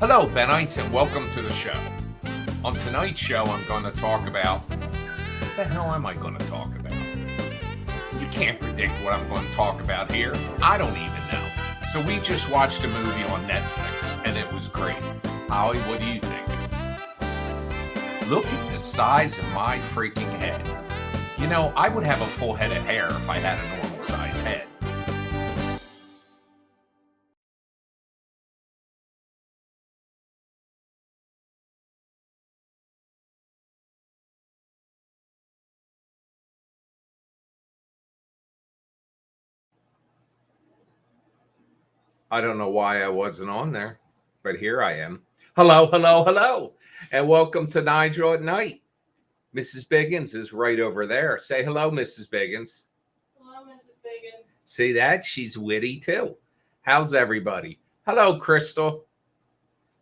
Hello, Benites, and welcome to the show. On tonight's show, I'm going to talk about what the hell am I going to talk about? You can't predict what I'm going to talk about here. I don't even know. So we just watched a movie on Netflix, and it was great. Holly, what do you think? Look at the size of my freaking head. You know, I would have a full head of hair if I had a normal size head. I don't know why I wasn't on there, but here I am. Hello, hello, hello, and welcome to Nigel at Night. Mrs. Biggins is right over there. Say hello, Mrs. Biggins. Hello, Mrs. Biggins. See that? She's witty too. How's everybody? Hello, Crystal.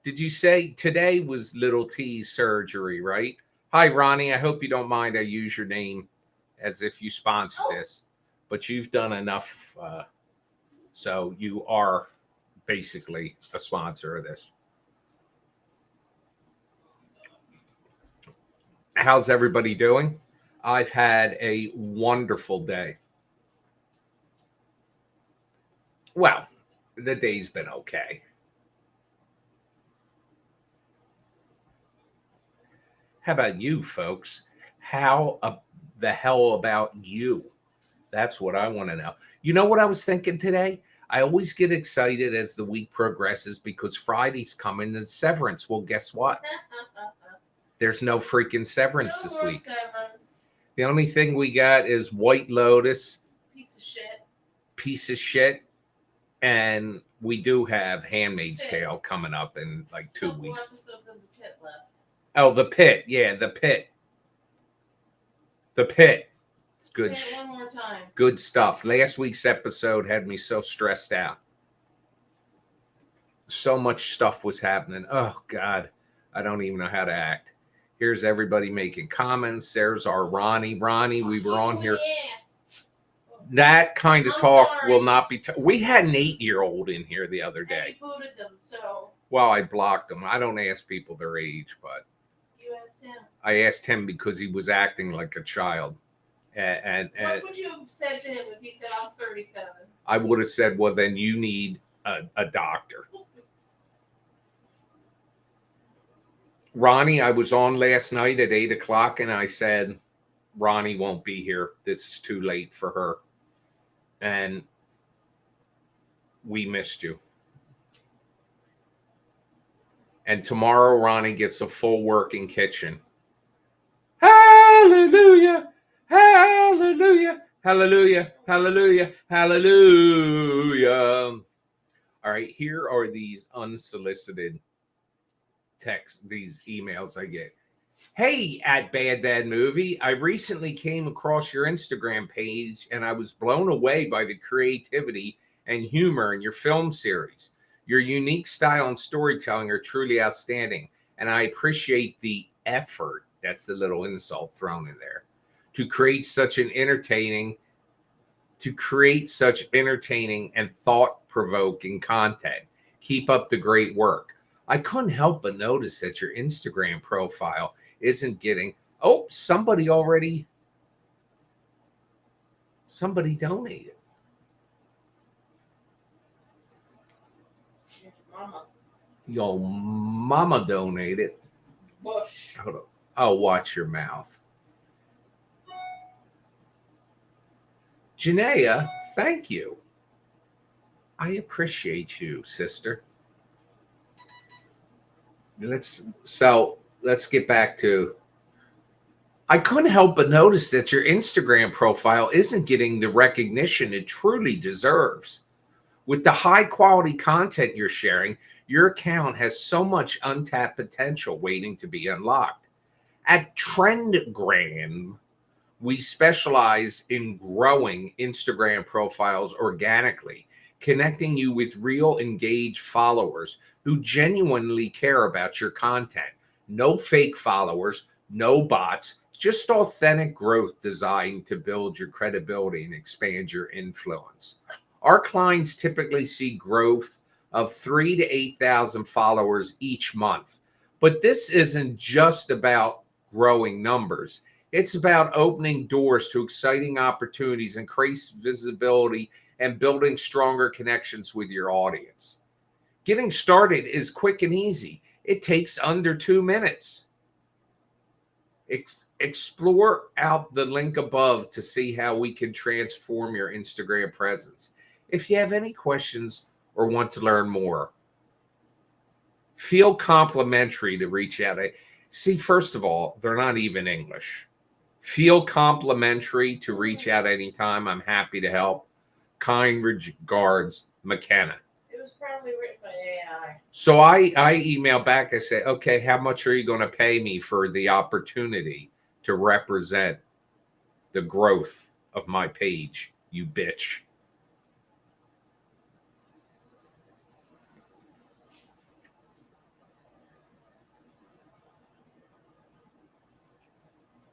Did you say today was Little T's surgery, right? Hi, Ronnie. I hope you don't mind I use your name as if you sponsored this, but you've done enough, so you are basically a sponsor of this. How's everybody doing? I've had a wonderful day. Well, the day's been okay. How about you, folks? How the hell about you? That's what I want to know. You know what I was thinking today? I always get excited as the week progresses because Friday's coming and Severance. Well, guess what? There's no freaking Severance No this more week. Severance. The only thing we got is White Lotus, Piece of shit. and we do have Handmaid's Tale coming up in like 2 weeks. Episodes of The Pit left. Oh, The Pit. Yeah, The Pit. The Pit. It's good. Say it one more time. Good stuff. Last week's episode had me so stressed out. So much stuff was happening. Oh, God. I don't even know how to act. Here's everybody making comments. There's our Ronnie. Ronnie, we were on here. Yes. That kind of I'm talk sorry. will not be. We had an 8-year-old in here the other And day. you booted them, so Well, I blocked them. I don't ask people their age, but you asked him. I asked him because he was acting like a child. And What would you have said to him if he said, I'm 37? I would have said, well, then you need a doctor. Ronnie, I was on last night at 8 o'clock and I said, Ronnie won't be here. This is too late for her. And we missed you. And tomorrow, Ronnie gets a full working kitchen. Hallelujah! Hallelujah! Hallelujah! Hallelujah! Hallelujah! All right, here are these unsolicited texts, these emails I get. Hey, at Bad Movie, I recently came across your Instagram page and I was blown away by the creativity and humor in your film series. Your unique style and storytelling are truly outstanding, and I appreciate the effort, that's a little insult thrown in there, to create such entertaining and thought-provoking content. Keep up the great work. I couldn't help but notice that your Instagram profile isn't getting. Oh, somebody donated. Mama. Yo, mama donated. Bush. Hold on. Oh, watch your mouth. Janaea, thank you. I appreciate you, sister. Let's get back to. I couldn't help but notice that your Instagram profile isn't getting the recognition it truly deserves. With the high quality content you're sharing, your account has so much untapped potential waiting to be unlocked. At Trendgram, we specialize in growing Instagram profiles organically, connecting you with real engaged followers who genuinely care about your content. No fake followers, no bots, just authentic growth designed to build your credibility and expand your influence. Our clients typically see growth of 3 to 8,000 followers each month. But this isn't just about growing numbers. It's about opening doors to exciting opportunities, increased visibility, and building stronger connections with your audience. Getting started is quick and easy. It takes under 2 minutes. Explore out the link above to see how we can transform your Instagram presence. If you have any questions or want to learn more, feel complimentary to reach out. See, first of all, they're not even English. Feel complimentary to reach out anytime. I'm happy to help. Kind regards, McKenna. It was probably written by AI. So I email back. I say, okay, how much are you going to pay me for the opportunity to represent the growth of my page, you bitch?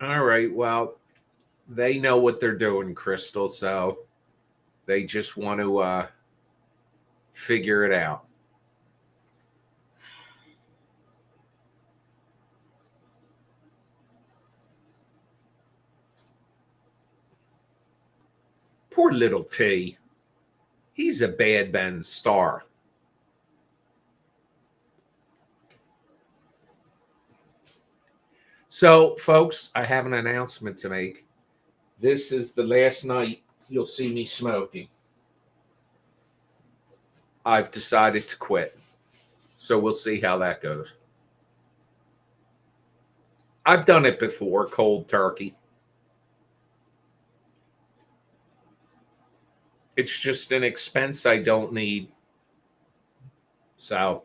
All right, well, they know what they're doing, Crystal, so they just want to figure it out. Poor little T. He's a bad Ben star. So, folks, I have an announcement to make. This is the last night you'll see me smoking. I've decided to quit. So we'll see how that goes. I've done it before, cold turkey. It's just an expense I don't need. So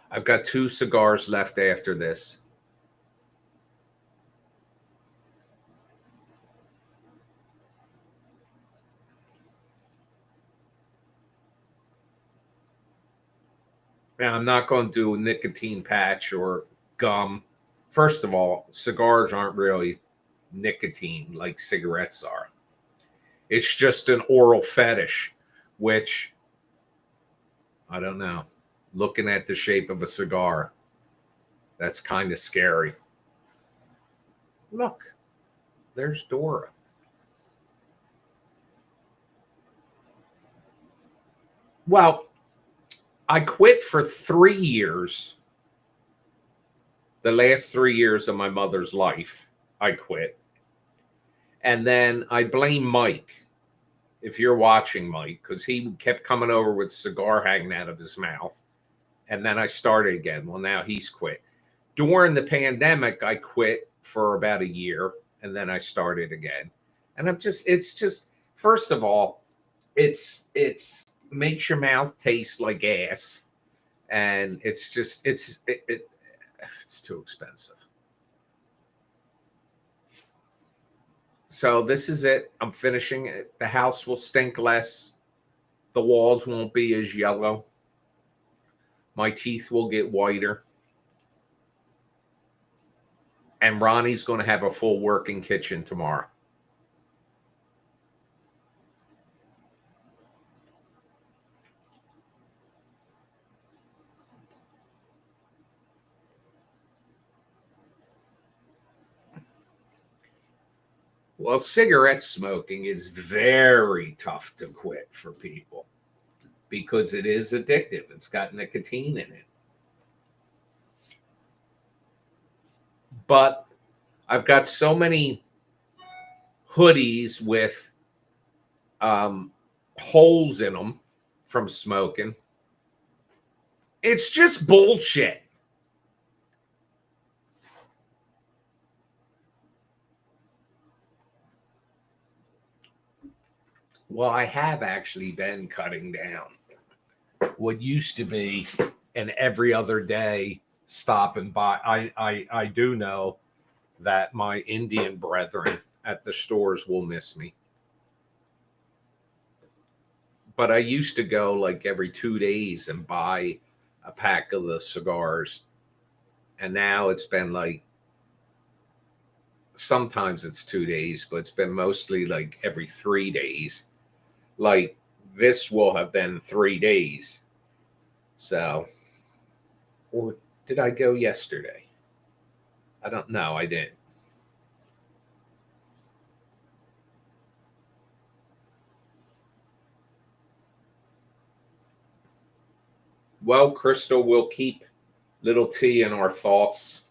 I've got 2 cigars left after this. Now, I'm not going to do a nicotine patch or gum. First of all, cigars aren't really nicotine like cigarettes are. It's just an oral fetish, which, I don't know. Looking at the shape of a cigar, that's kind of scary. Look, there's Dora. Well, I quit for 3 years. The last 3 years of my mother's life, I quit. And then I blame Mike, if you're watching, Mike, because he kept coming over with a cigar hanging out of his mouth. And then I started again. Well, now he's quit. During the pandemic, I quit for about a year, and then I started again. And it's just, first of all, it's makes your mouth taste like ass, and it's too expensive. So this is it. I'm finishing it. The house will stink less. The walls won't be as yellow. My teeth will get whiter. And Ronnie's going to have a full working kitchen tomorrow. Well, cigarette smoking is very tough to quit for people because it is addictive. It's got nicotine in it. But I've got so many hoodies with holes in them from smoking. It's just bullshit. Well, I have actually been cutting down. What used to be an every other day stopping by. I do know that my Indian brethren at the stores will miss me. But I used to go like every 2 days and buy a pack of the cigars. And now it's been like, sometimes it's 2 days, but it's been mostly like every 3 days. Like this will have been 3 days. So, or did I go yesterday? I don't know. I didn't. Well, Crystal, we'll keep little T in our thoughts.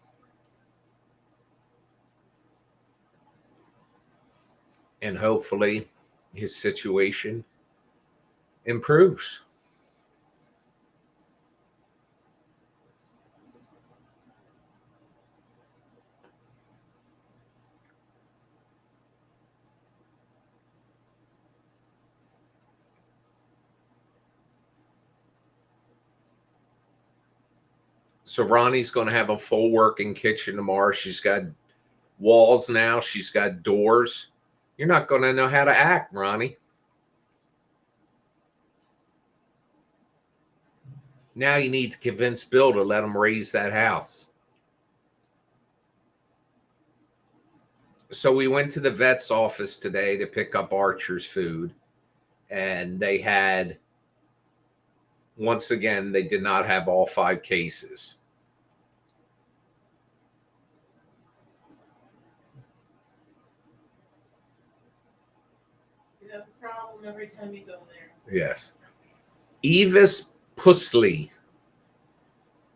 And hopefully his situation improves. So Ronnie's going to have a full working kitchen tomorrow. She's got walls now. She's got doors. You're not going to know how to act, Ronnie. Now you need to convince Bill to let him raise that house. So we went to the vet's office today to pick up Archer's food. And they had, once again, they did not have all 5 cases. You have a problem every time you go there. Yes. Evis Pusley.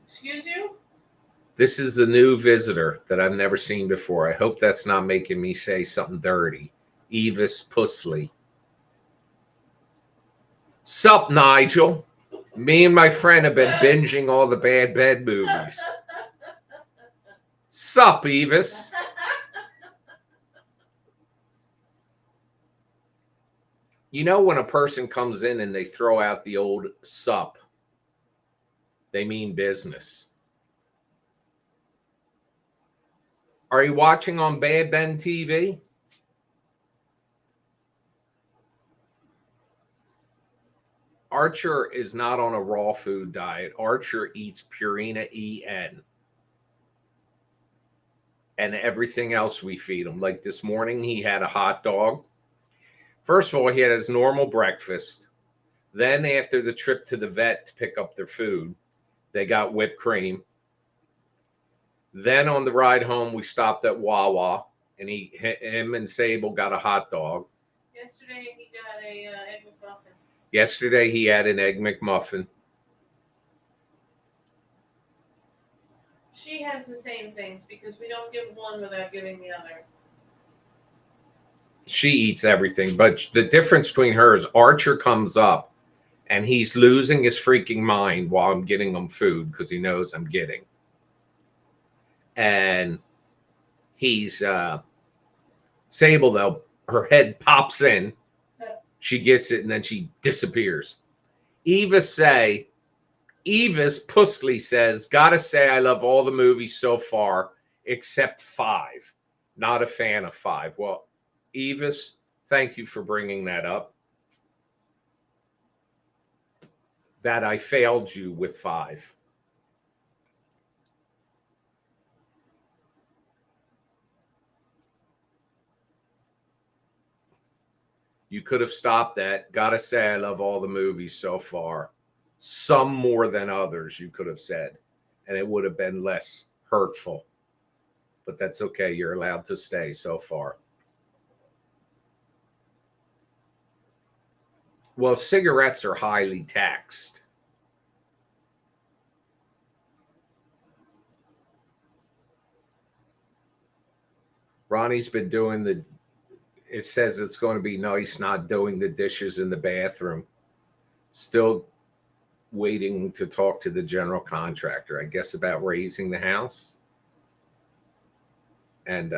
Excuse you? This is the new visitor that I've never seen before. I hope that's not making me say something dirty. Evis Pusley. Sup, Nigel? Me and my friend have been binging all the Bad Bed movies. Sup, Evis? You know when a person comes in and they throw out the old sup, they mean business. Are you watching on Bad Ben TV? Archer is not on a raw food diet. Archer eats Purina EN. And everything else we feed him. Like this morning, he had a hot dog. First of all, he had his normal breakfast. Then after the trip to the vet to pick up their food, they got whipped cream. Then on the ride home, we stopped at Wawa, and him and Sable got a hot dog. Yesterday he got a egg McMuffin. Yesterday he had an egg McMuffin. She has the same things because we don't give one without giving the other. She eats everything, but the difference between her is Archer comes up and he's losing his freaking mind while I'm getting him food because he knows I'm getting. And he's Sable, though, her head pops in. She gets it and then she disappears. Evis Pusley says, gotta say I love all the movies so far except 5. Not a fan of 5. Well, Evis, thank you for bringing that up. That I failed you with 5. You could have stopped that. Gotta say I love all the movies so far. Some more than others, you could have said. And it would have been less hurtful. But that's okay. You're allowed to stay so far. Well, cigarettes are highly taxed. Ronnie's been doing it says it's going to be nice not doing the dishes in the bathroom. Still waiting to talk to the general contractor, I guess, about raising the house. And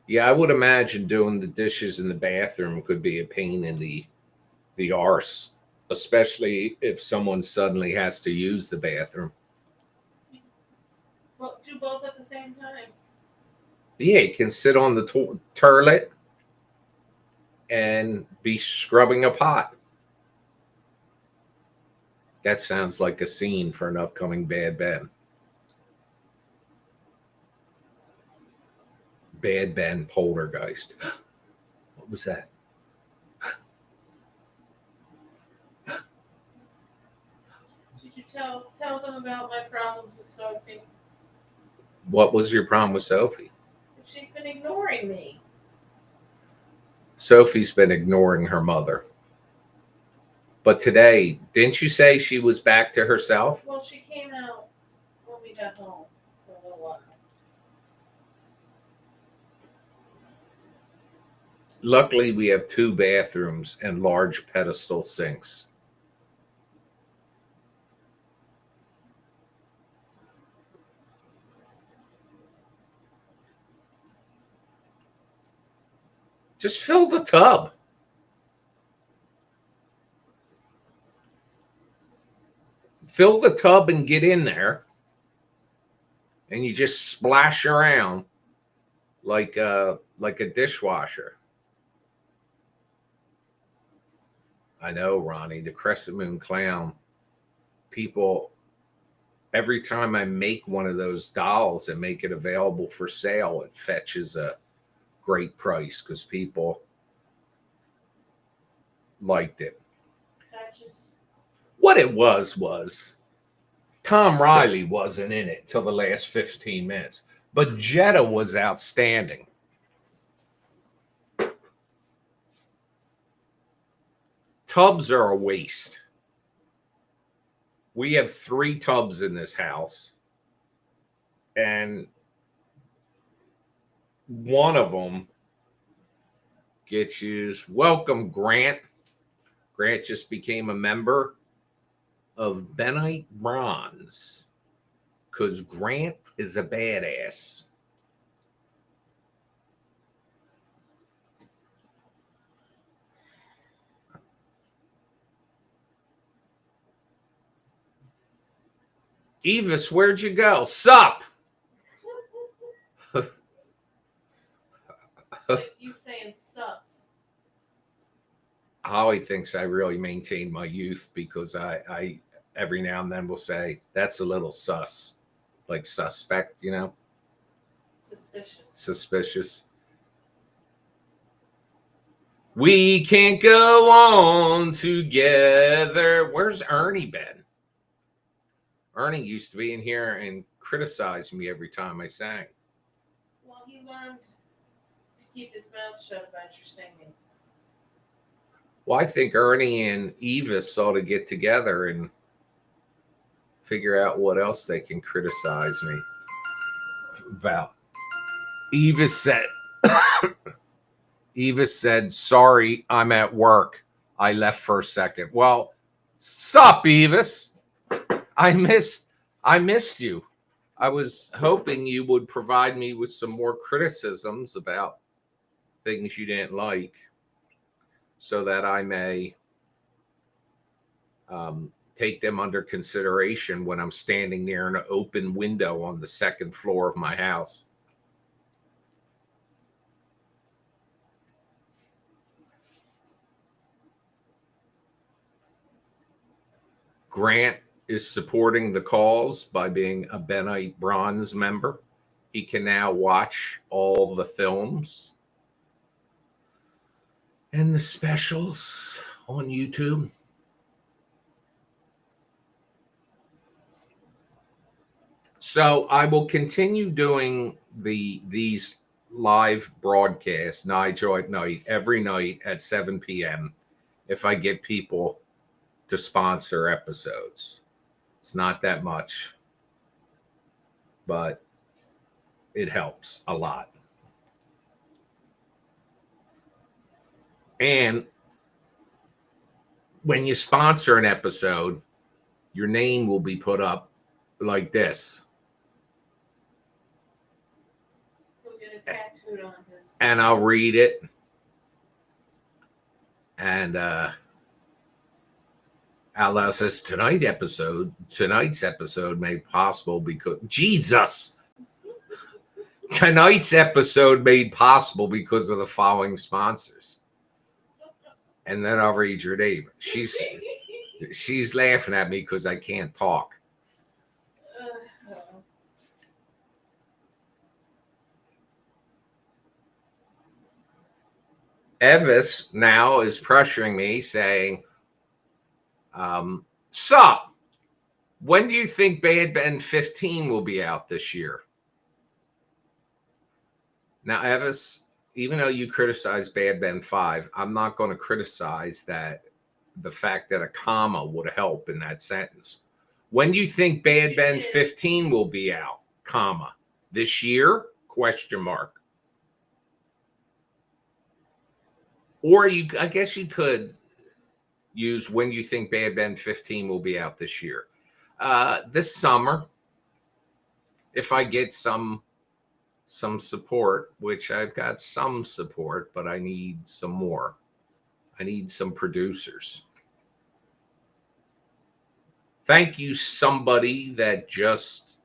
yeah, I would imagine doing the dishes in the bathroom could be a pain in the arse, especially if someone suddenly has to use the bathroom. Well, do both at the same time. Yeah, you can sit on the toilet and be scrubbing a pot. That sounds like a scene for an upcoming Bad Ben. Bad Ben Poltergeist. What was that? Did you tell them about my problems with Sophie. What was your problem with Sophie? She's been ignoring me. Sophie's been ignoring her mother. But today, didn't you say she was back to herself? Well, she came out when we got home for a little while. Luckily, we have 2 bathrooms and large pedestal sinks. Just fill the tub. Fill the tub and get in there. And you just splash around like a dishwasher. I know, Ronnie, the Crescent Moon Clown. People, every time I make one of those dolls and make it available for sale, it fetches a great price because people liked it. Patches. What it was Tom Riley wasn't in it till the last 15 minutes, but Jetta was outstanding. Tubs are a waste. We have 3 tubs in this house, and one of them gets used. Welcome, Grant. Grant just became a member of Benite Bronze because Grant is a badass. Evis, where'd you go? Sup? You saying sus? Holly thinks I really maintain my youth because I every now and then will say that's a little sus, like suspect, you know, suspicious. We can't go on together. Where's Ernie been? Ernie used to be in here and criticize me every time I sang. Well, he learned to keep his mouth shut about your singing. Well, I think Ernie and Evis ought to get together and figure out what else they can criticize me about. Evis said, sorry, I'm at work. I left for a second. Well, sup, Evis? I missed you. I was hoping you would provide me with some more criticisms about things you didn't like so that I may take them under consideration when I'm standing near an open window on the 2nd floor of my house. Grant is supporting the cause by being a Benite Bronze member. He can now watch all the films and the specials on YouTube. So I will continue doing these live broadcasts, Nigel at night, every night at 7 p.m. if I get people to sponsor episodes. It's not that much, but it helps a lot. And when you sponsor an episode, your name will be put up like this. He'll get it tattooed on his. And I'll read it. And Allah says tonight's episode made possible because Jesus. Tonight's episode made possible because of the following sponsors. And then I'll read your name. She's laughing at me because I can't talk. Evis now is pressuring me, saying, sup? When do you think Bad Ben 15 will be out this year? Now, Evis, even though you criticize Bad Ben 5, I'm not going to criticize that the fact that a comma would help in that sentence. When do you think Bad Ben 15 will be out? Comma. This year? Question mark. Or I guess you could use when you think Bad Ben 15 will be out this year. This summer, if I get some support, which I've got some support, but I need some more. I need some producers. Thank you, somebody that just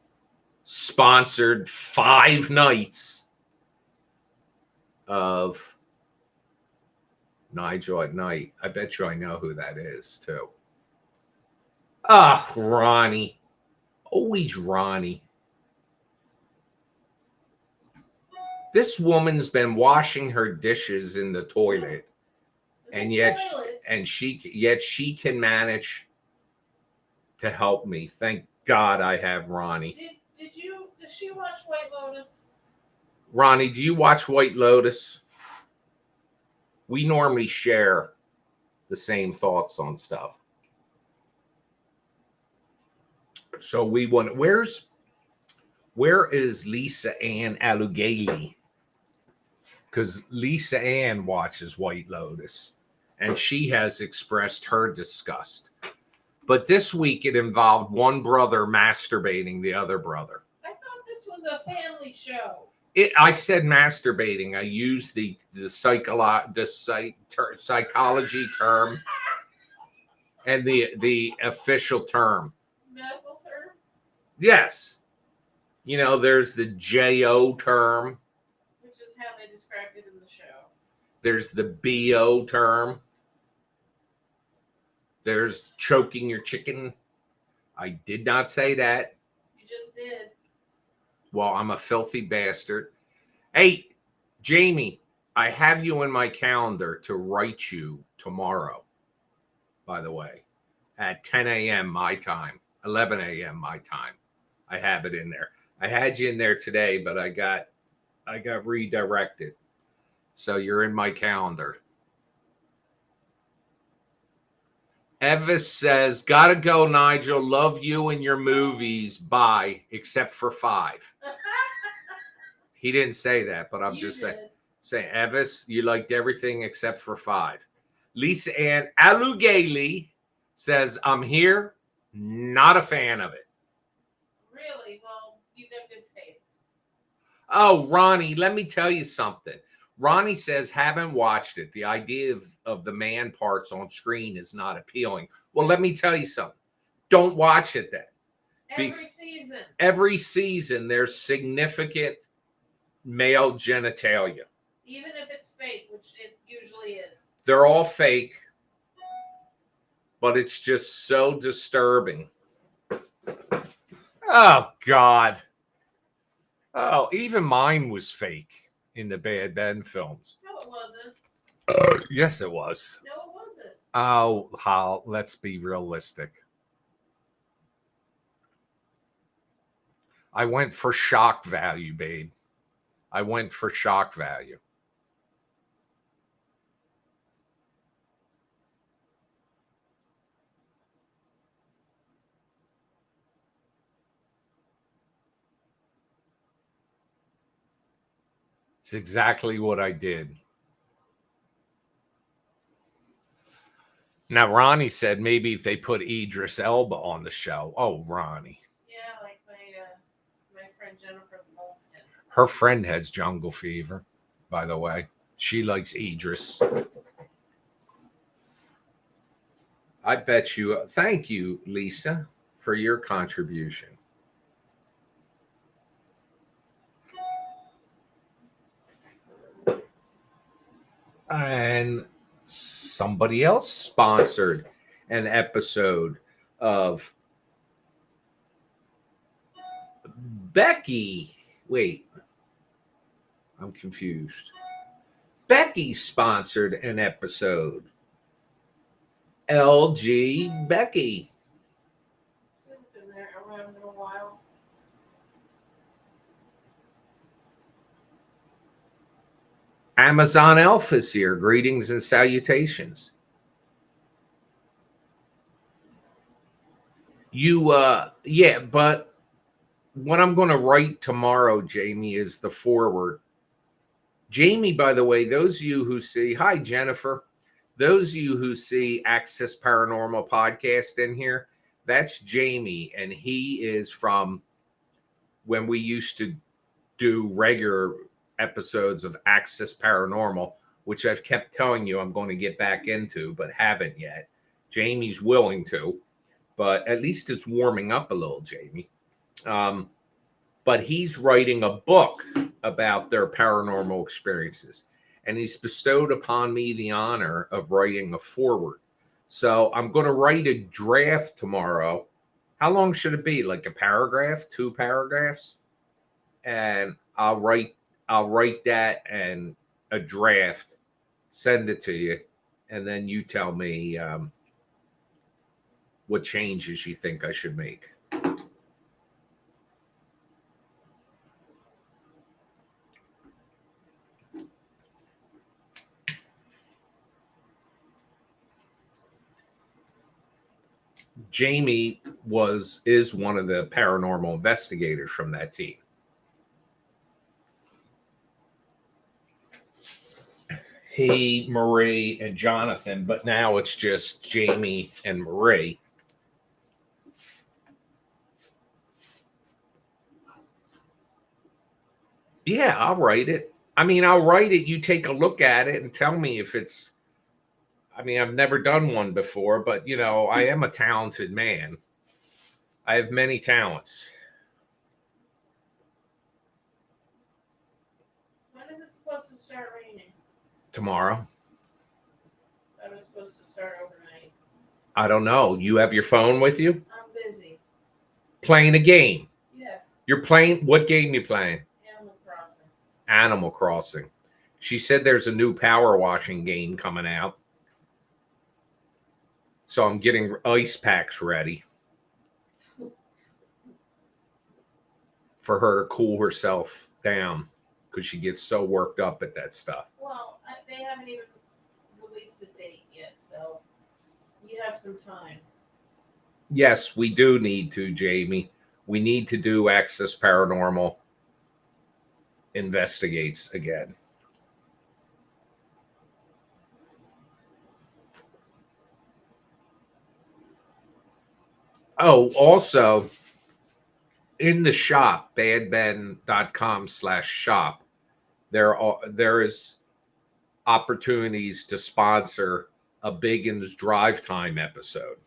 sponsored 5 nights of Nigel at Night. I bet you I know who that is, too. Ah, Ronnie. Always Ronnie. This woman's been washing her dishes in the toilet, and yet she can manage to help me. Thank God I have Ronnie. Did she watch White Lotus? Ronnie, do you watch White Lotus? We normally share the same thoughts on stuff. So we want, where is Lisa Ann Alugali? Because Lisa Ann watches White Lotus, and she has expressed her disgust. But this week it involved one brother masturbating the other brother. I thought this was a family show. I said masturbating. I used the psychology term and the official term. Medical term? Yes. You know, there's the JO term. Which is how they described it in the show. There's the BO term. There's choking your chicken. I did not say that. You just did. Well, I'm a filthy bastard. Hey, Jamie, I have you in my calendar to write you tomorrow, by the way, at 10 a.m. my time, 11 a.m. my time. I have it in there. I had you in there today, but I got redirected. So you're in my calendar. Evis says, gotta go, Nigel. Love you and your movies. Bye, except for 5. He didn't say that, but I'm just saying, Evis, you liked everything except for 5. Lisa Ann Alugali says, I'm here, not a fan of it. Really? Well, you got good taste. Oh, Ronnie, let me tell you something. Ronnie says, haven't watched it. The idea of the man parts on screen is not appealing. Well, let me tell you something. Don't watch it then. Every season, there's significant male genitalia. Even if it's fake, which it usually is. They're all fake, but it's just so disturbing. Oh, God. Oh, even mine was fake in the Bad Ben films. No, it wasn't. Yes, it was. No, it wasn't. Oh, Hal, let's be realistic. I went for shock value, babe. I went for shock value. It's exactly what I did. Now, Ronnie said maybe if they put Idris Elba on the show. Oh, Ronnie. Yeah, like my friend Jennifer Molson. Her friend has jungle fever, by the way. She likes Idris. I bet you. Thank you, Lisa, for your contribution. And somebody else sponsored an episode of Becky. Wait, I'm confused. Becky sponsored an episode. LG Becky. Amazon Elf is here. Greetings and salutations. Yeah, but what I'm going to write tomorrow, Jamie, is the foreword. Jamie, by the way, those of you who see, hi, Jennifer, those of you who see Access Paranormal Podcast in here, that's Jamie, and he is from when we used to do regular episodes of Access Paranormal, which I've kept telling you I'm going to get back into, but haven't yet. Jamie's willing to, but at least it's warming up a little, Jamie. But he's writing a book about their paranormal experiences, and he's bestowed upon me the honor of writing a foreword. So I'm going to write a draft tomorrow. How long should it be? Like a paragraph, 2 paragraphs? And I'll write that and a draft, send it to you, and then you tell me what changes you think I should make. Jamie is one of the paranormal investigators from that team. He, Marie, and Jonathan, but now it's just Jamie and Marie. Yeah, I'll write it. I mean, I'll write it. You take a look at it and tell me if it's. I mean, I've never done one before, but you know, I am a talented man. I have many talents. When is it supposed to start raining? Tomorrow. I was supposed to start overnight. I don't know. You have your phone with you? I'm busy. Playing a game. Yes. You're playing. What game you playing? Animal Crossing. Animal Crossing. She said there's a new power washing game coming out. So I'm getting ice packs ready for her to cool herself down because she gets so worked up at that stuff. Well, they haven't even released a date yet, so you have some time. Yes, we do need to, Jamie. We need to do Access Paranormal Investigates again. Oh, also in the shop, badben.com/shop, there is opportunities to sponsor a Biggins Drive Time episode.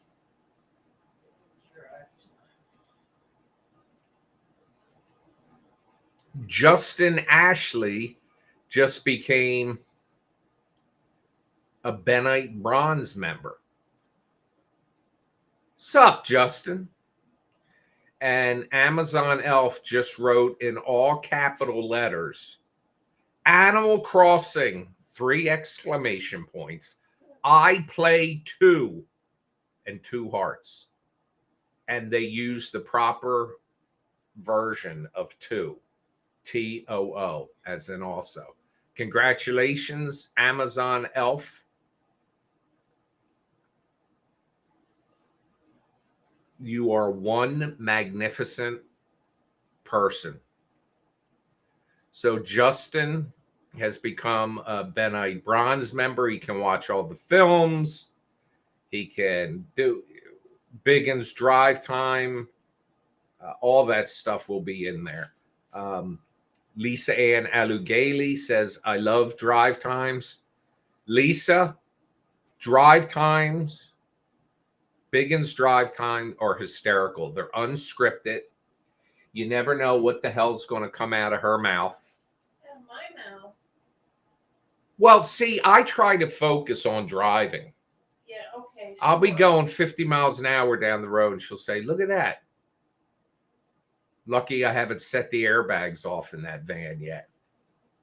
Justin Ashley just became a Benite Bronze member. Sup, Justin? And Amazon Elf just wrote in all capital letters, Animal Crossing, 3 exclamation points. I play 2 and 2 hearts. And they use the proper version of 2, TOO, as in also. Congratulations, Amazon Elf. You are one magnificent person. So Justin has become a Benite Bronze member. He can watch all the films. He can do Biggins Drive Time. All that stuff will be in there. Lisa Ann Alugeli says, I love drive times. Lisa, drive times, Biggins Drive Time are hysterical. They're unscripted. You never know what the hell's going to come out of her mouth. Yeah, my mouth. Well, see, I try to focus on driving. Yeah, okay. Sure. I'll be going 50 miles an hour down the road, and she'll say, look at that. Lucky I haven't set the airbags off in that van yet.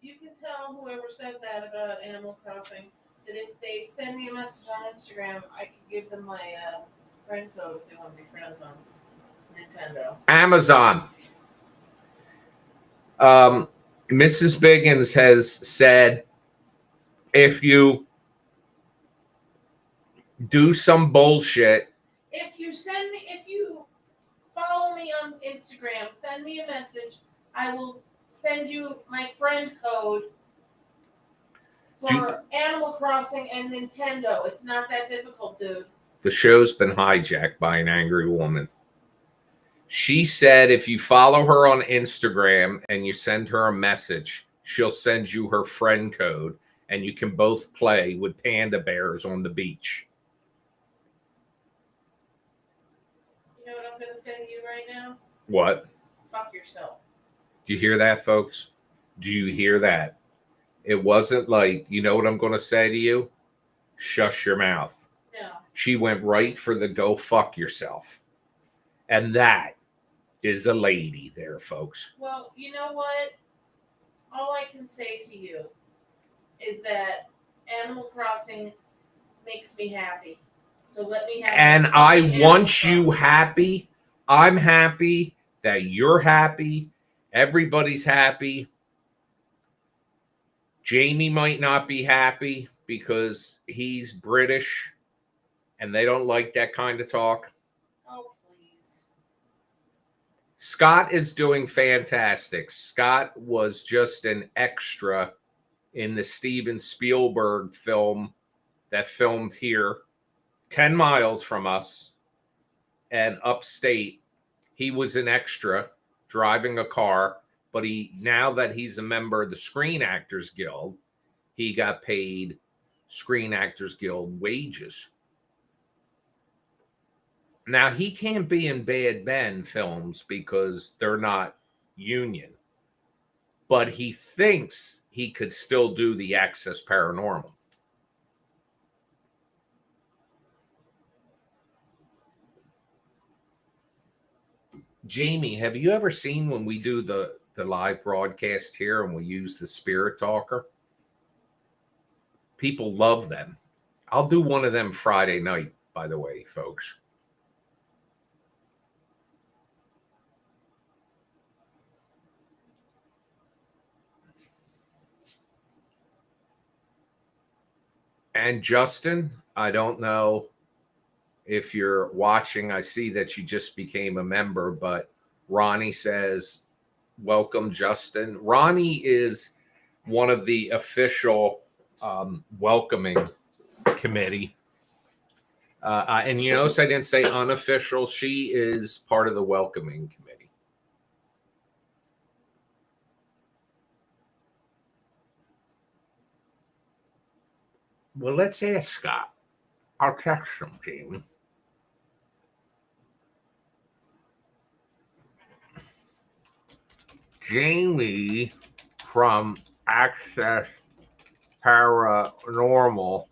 You can tell whoever said that about Animal Crossing that if they send me a message on Instagram, I can give them my friend code if they want to be friends on Nintendo. Amazon. Mrs. Biggins has said if you do some bullshit, If you follow me on Instagram, send me a message. I will send you my friend code for Animal Crossing and Nintendo. It's not that difficult, dude. the show's been hijacked by an angry woman. She said if you follow her on Instagram and you send her a message, she'll send you her friend code and you can both play with panda bears on the beach. You know what I'm going to say to you right now? What? Fuck yourself. Do you hear that, folks? Do you hear that? It wasn't like, you know what I'm going to say to you? Shush your mouth. No. She went right for the go fuck yourself. And that is a lady there, folks. Well, you know what? All I can say to you is that Animal Crossing makes me happy. So let me have. And I want you happy. I'm happy that you're happy. Everybody's happy. Jamie might not be happy because he's British and they don't like that kind of talk. Oh, please. Scott is doing fantastic. Scott was just an extra in the Steven Spielberg film that filmed here 10 miles from us and upstate. He was an extra driving a car, but now that he's a member of the Screen Actors Guild, he got paid Screen Actors Guild wages. Now, he can't be in Bad Ben films because they're not union, but he thinks he could still do the Access Paranormal. Jamie, have you ever seen when we do the live broadcast here and we use the Spirit Talker? People love them. I'll do one of them Friday night, by the way, folks. And Justin, I don't know if you're watching. I see that you just became a member, but Ronnie says, welcome, Justin. Ronnie is one of the official welcoming committee. And you notice I didn't say unofficial. She is part of the welcoming committee. Well, let's ask Scott. I'll text him, Jamie. Jamie from Access Paranormal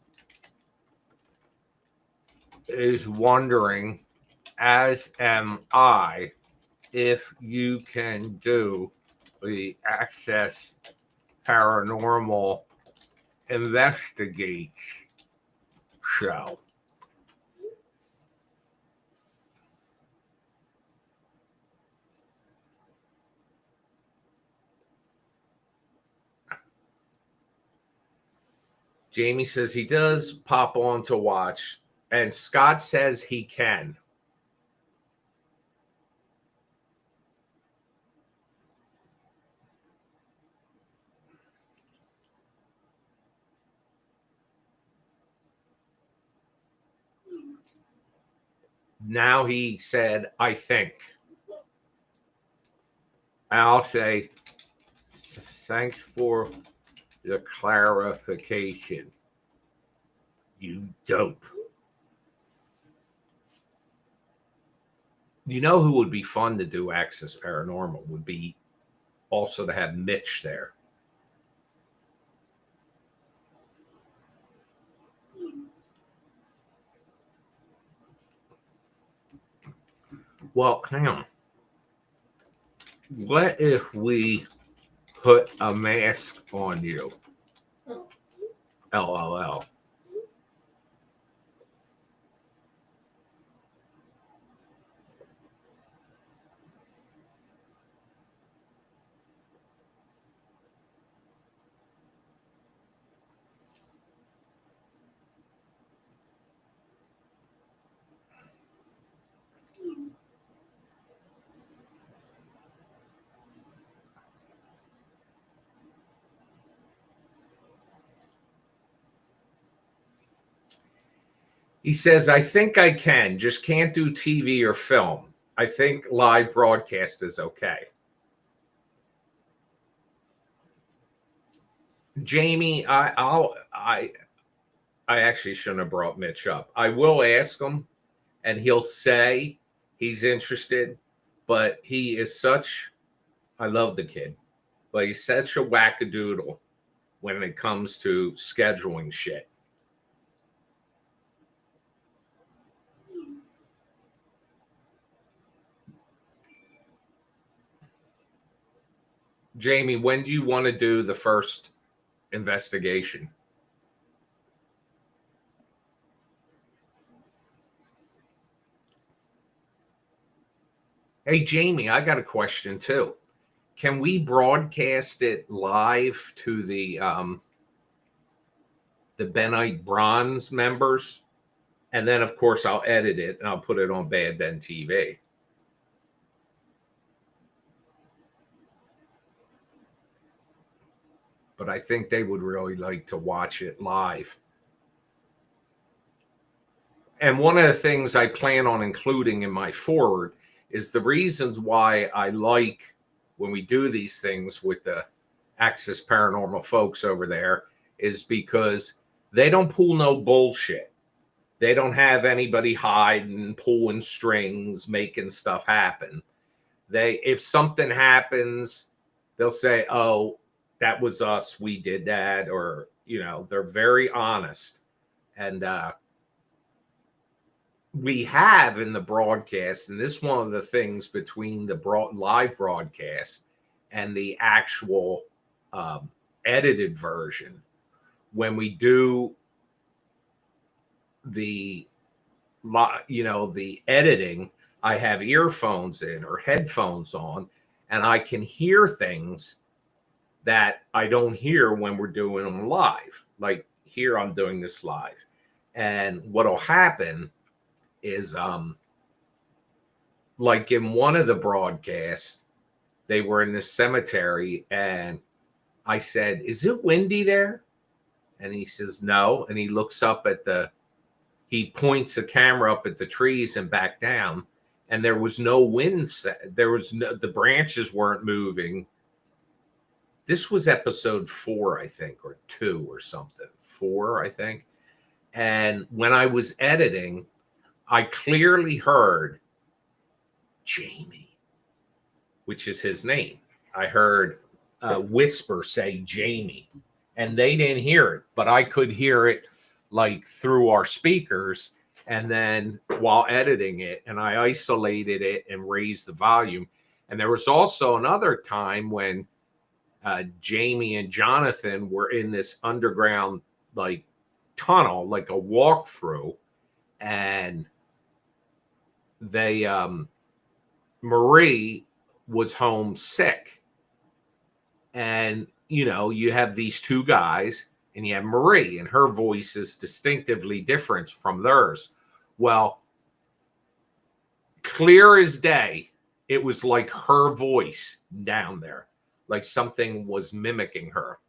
is wondering, as am I, if you can do the Access Paranormal Investigates show. Jamie says he does pop on to watch, and Scott says he can. Now he said, I think. I'll say, thanks for the clarification, you dope. You know who would be fun to do Access Paranormal would be also to have Mitch there. Well, hang on. What if we put a mask on you? LOL. He says, I think I can, just can't do TV or film. I think live broadcast is okay. Jamie, I actually shouldn't have brought Mitch up. I will ask him, and he'll say he's interested, but he is such, I love the kid, but he's such a wackadoodle when it comes to scheduling shit. Jamie, when do you want to do the first investigation? Hey, Jamie, I got a question too. Can we broadcast it live to the Benite Bronze members? And then, of course, I'll edit it and I'll put it on Bad Ben TV. But I think they would really like to watch it live. And one of the things I plan on including in my forward is the reasons why I like when we do these things with the Access Paranormal folks over there is because they don't pull no bullshit. They don't have anybody hiding, pulling strings, making stuff happen. If something happens, they'll say, "Oh, that was us. We did that," or they're very honest. And we have in the broadcast, and this is one of the things between the live broadcast and the actual edited version. When we do the editing, I have earphones in or headphones on, and I can hear things that I don't hear when we're doing them live. Like here, I'm doing this live, and what'll happen is like in one of the broadcasts, they were in the cemetery, and I said, "Is it windy there?" And he says, "No." And he looks up at he points the camera up at the trees and back down, and there was no wind. The branches weren't moving. This was episode 4, I think, or 2 or something. 4, I think. And when I was editing, I clearly heard Jamie, which is his name. I heard Whisper say Jamie, and they didn't hear it, but I could hear it like through our speakers. And then while editing it, and I isolated it and raised the volume. And there was also another time when Jamie and Jonathan were in this underground like tunnel, like a walkthrough, and they Marie was home sick. And you have these two guys, and you have Marie, and her voice is distinctively different from theirs. Well, clear as day, it was like her voice down there, like something was mimicking her.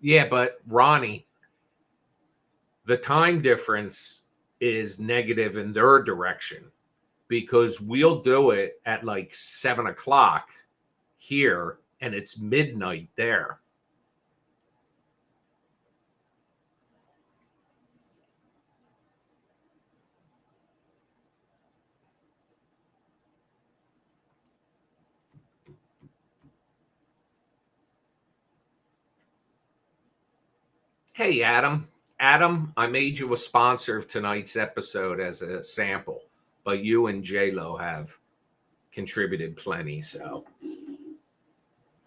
Yeah, but Ronnie, the time difference is negative in their direction, because we'll do it at like 7 o'clock here and it's midnight there. Hey, Adam. Adam, I made you a sponsor of tonight's episode as a sample, but you and J-Lo have contributed plenty, so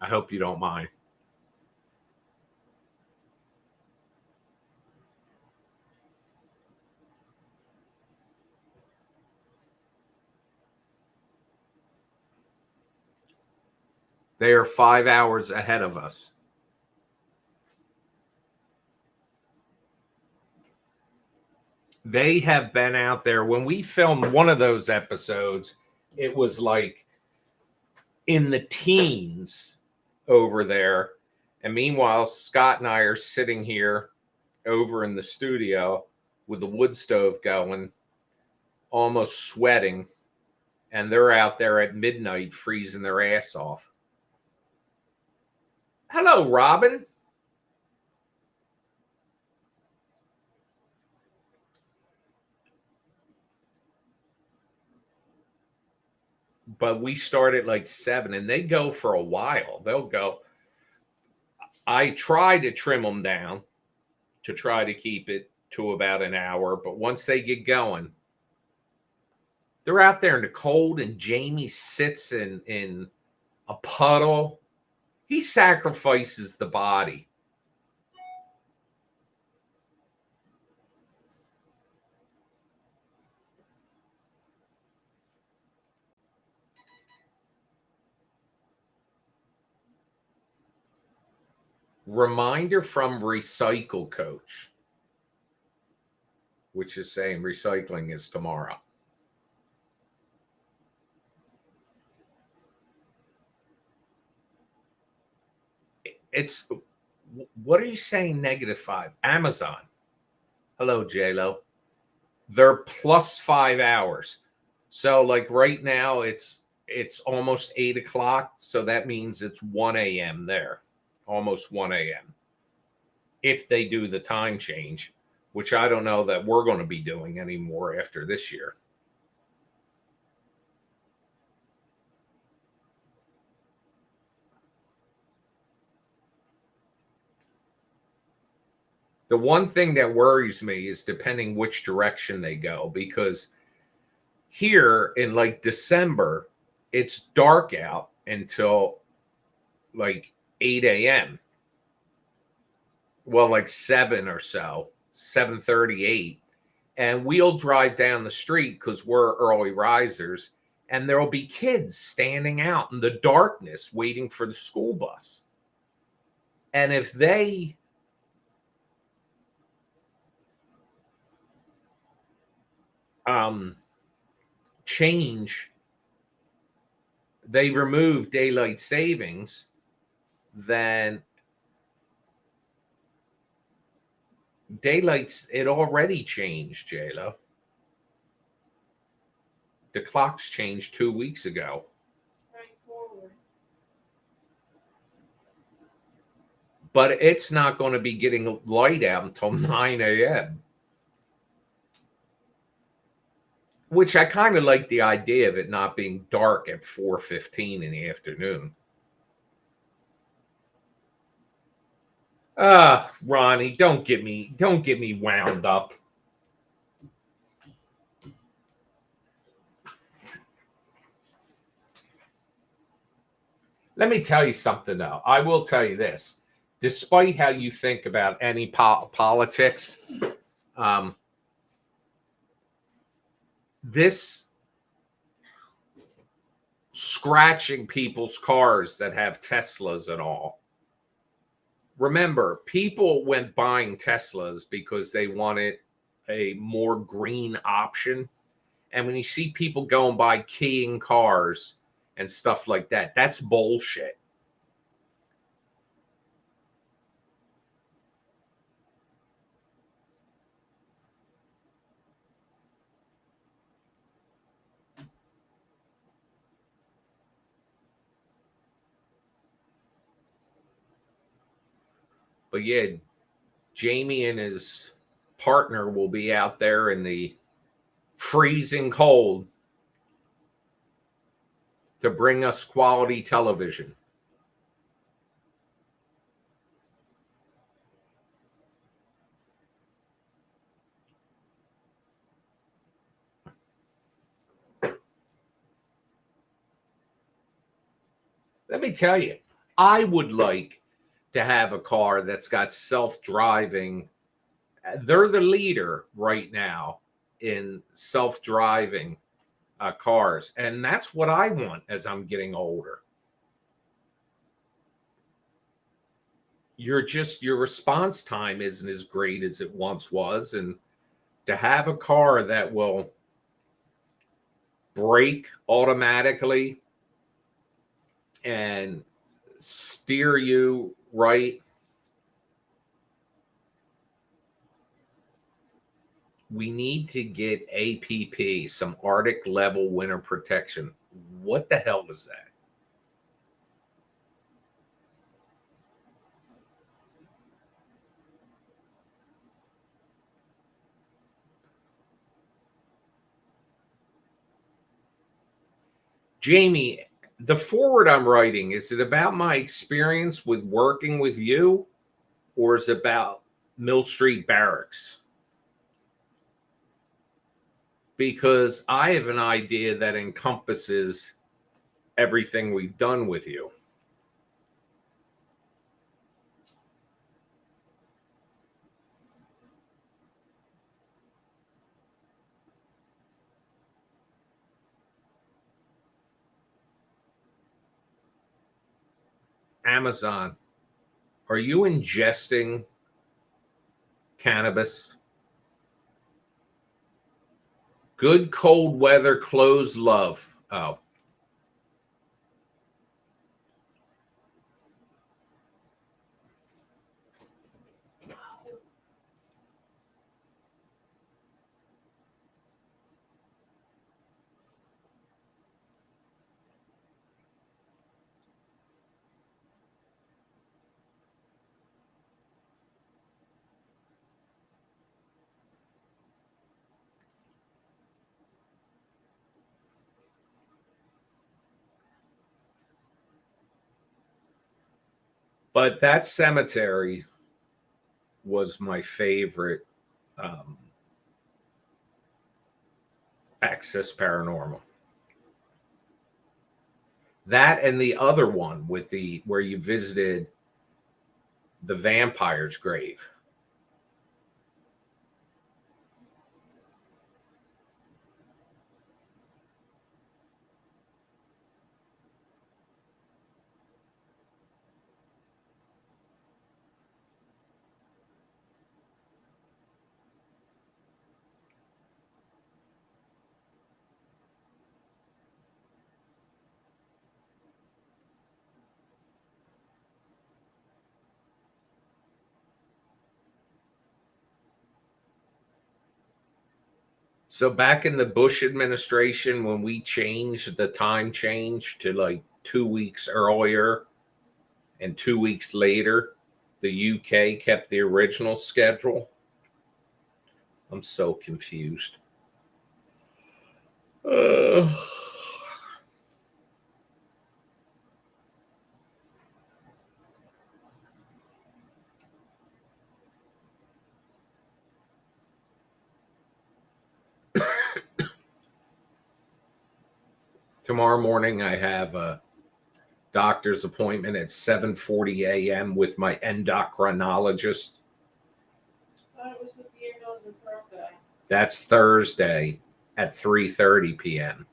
I hope you don't mind. They are 5 hours ahead of us. They have been out there. When we filmed one of those episodes, it was like in the teens over there. And meanwhile, Scott and I are sitting here over in the studio with the wood stove going, almost sweating. And they're out there at midnight freezing their ass off. Hello, Robin. But we start at like 7 and they go for a while. They'll go. I try to trim them down to try to keep it to about an hour. But once they get going, they're out there in the cold and Jamie sits in a puddle. He sacrifices the body. Reminder from Recycle Coach, which is saying recycling is tomorrow. It's, what are you saying? -5. Amazon. Hello, JLo. They're +5 hours. So like right now it's almost 8 o'clock. So that means it's 1 a.m. there. Almost 1 a.m. if they do the time change, which I don't know that we're going to be doing anymore after this year. The one thing that worries me is depending which direction they go, because here in like December, it's dark out until like 8 a.m. Well, like 7 or so, 7:38. And we'll drive down the street because we're early risers, and there'll be kids standing out in the darkness waiting for the school bus. And if they change, they remove daylight savings, then daylight's, it already changed, JLo. The clocks changed 2 weeks ago. Straightforward. But it's not going to be getting light out until 9 a.m. Which I kind of like the idea of it not being dark at 4:15 in the afternoon. Ronnie, don't get me wound up. Let me tell you something, though. I will tell you this. Despite how you think about any politics, this scratching people's cars that have Teslas and all. Remember, people went buying Teslas because they wanted a more green option. And when you see people go and buy keying cars and stuff like that, that's bullshit. But yeah, Jamie and his partner will be out there in the freezing cold to bring us quality television. Let me tell you, I would like to have a car that's got self-driving. They're the leader right now in self-driving cars, and that's what I want as I'm getting older. Your response time isn't as great as it once was, and To have a car that will brake automatically and steer you right, we need to get APP, some Arctic level winter protection. What the hell is that? Jamie, the forward I'm writing, is it about my experience with working with you, or is it about Mill Street Barracks? Because I have an idea that encompasses everything we've done with you. Amazon, are you ingesting cannabis? Good cold weather clothes love. Oh. But that cemetery was my favorite um, Access Paranormal. That and the other one with the where you visited the vampire's grave. So back in the Bush administration, when we changed the time change to like 2 weeks earlier and 2 weeks later, the UK kept the original schedule. I'm so confused. Uh, Tomorrow morning, I have a doctor's appointment at 7:40 a.m. with my endocrinologist. I thought it was the ear, nose, and throat guy. That's Thursday at 3:30 p.m.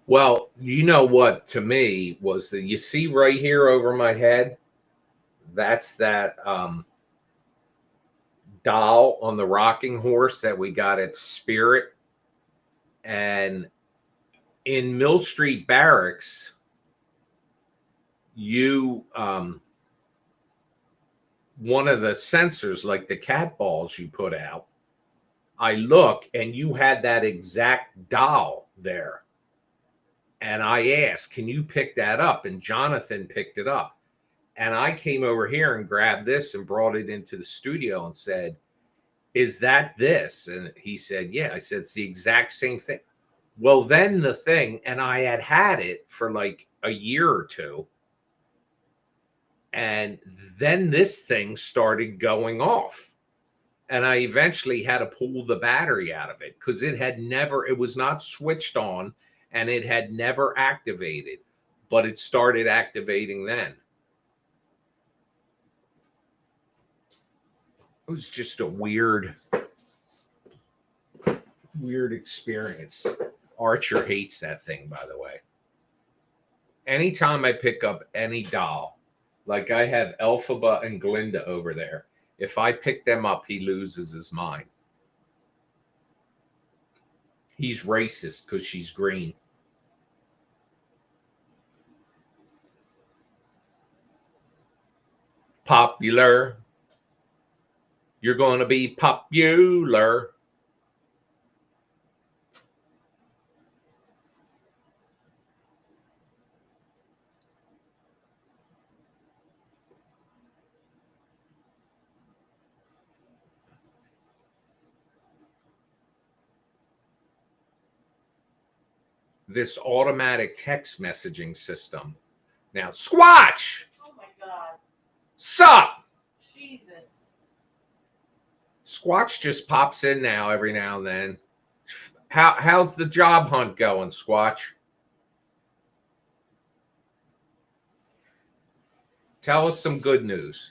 Well, you know what to me was that you see right here over my head, that's that doll on the rocking horse that we got at Spirit. And in Mill Street Barracks, you one of the sensors, like the cat balls you put out, I look and you had that exact doll there. And I asked, can you pick that up? And Jonathan picked it up. And I came over here and grabbed this and brought it into the studio and said, is that this? And he said, yeah. I said, it's the exact same thing. Well, then the thing, and I had it for like a year or two. And then this thing started going off. And I eventually had to pull the battery out of it because it was not switched on and it had never activated. but it started activating then. It was just a weird experience. Archer hates that thing, by the way. Anytime I pick up any doll, like I have Elphaba and Glinda over there, if I pick them up, he loses his mind. He's racist because she's green. Popular. You're going to be popular. This automatic text messaging system. Now, Squatch! Oh my God. Sup? Jesus. Squatch just pops in now every now and then. How's the job hunt going, Squatch? Tell us some good news.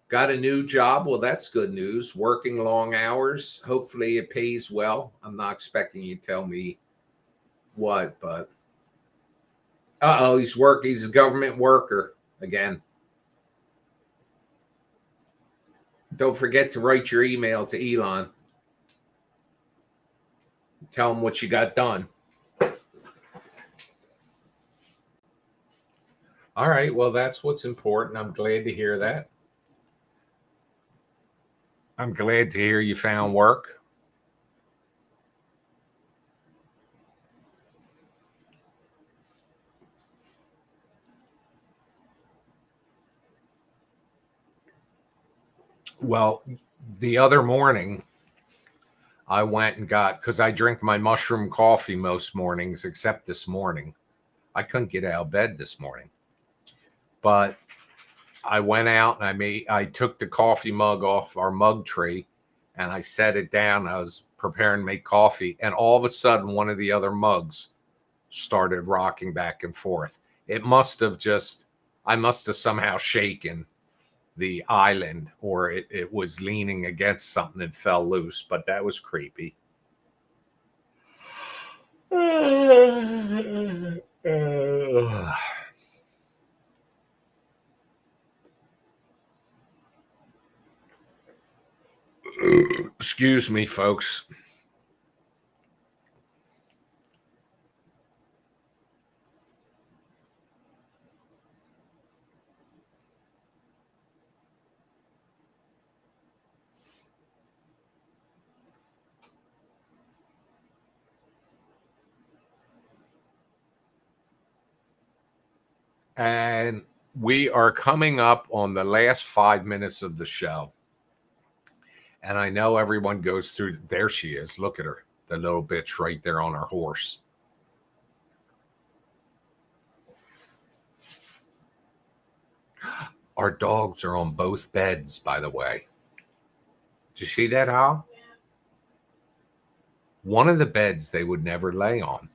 Got a new job? Well, that's good news. Working long hours. Hopefully it pays well. I'm not expecting you to tell me what, but he's a government worker again. Don't forget to write your email to Elon. Tell him what you got done. All right, well, that's what's important. I'm glad to hear that. I'm glad to hear you found work. Well, the other morning, I went and got, because I drink my mushroom coffee most mornings, except this morning. I couldn't get out of bed this morning. But I went out and I took the coffee mug off our mug tree and I set it down. I was preparing to make coffee, and all of a sudden, one of the other mugs started rocking back and forth. I must have somehow shaken the island, or it was leaning against something and fell loose, but that was creepy. Excuse me, folks. And we are coming up on the last 5 minutes of the show. And I know everyone goes through. There she is. Look at her. The little bitch right there on her horse. Our dogs are on both beds, by the way. Did you see that, Hal? Yeah. One of the beds they would never lay on.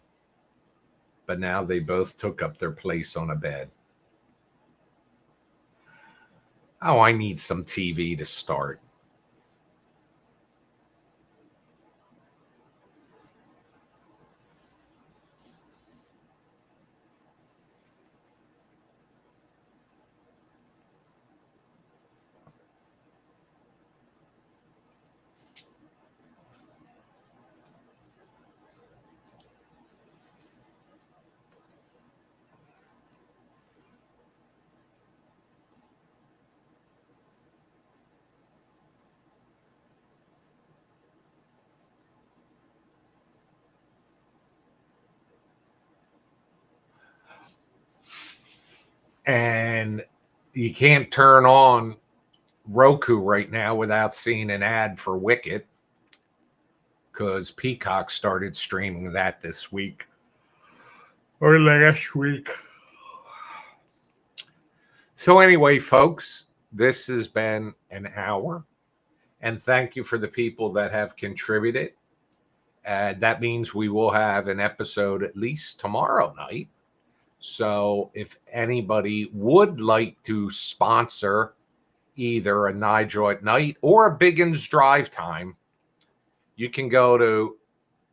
But now they both took up their place on a bed. Oh, I need some TV to start. And you can't turn on Roku right now without seeing an ad for Wicked. because Peacock started streaming that this week or last week. So anyway, folks, this has been an hour, and thank you for the people that have contributed. That means we will have an episode at least tomorrow night. So if anybody would like to sponsor either a Nigel at Night or a Biggins Drive Time, you can go to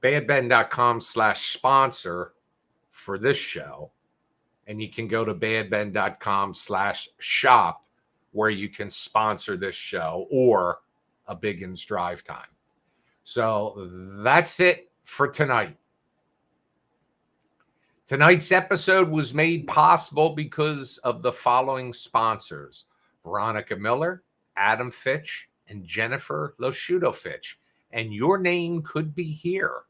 badben.com/sponsor for this show. And you can go to badben.com/shop where you can sponsor this show or a Biggins Drive Time. So that's it for tonight. Tonight's episode was made possible because of the following sponsors: Veronica Miller, Adam Fitch, and Jennifer Losciuto Fitch. And your name could be here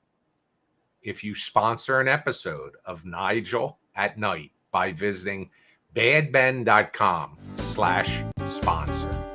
if you sponsor an episode of Nigel at Night by visiting badben.com/sponsor.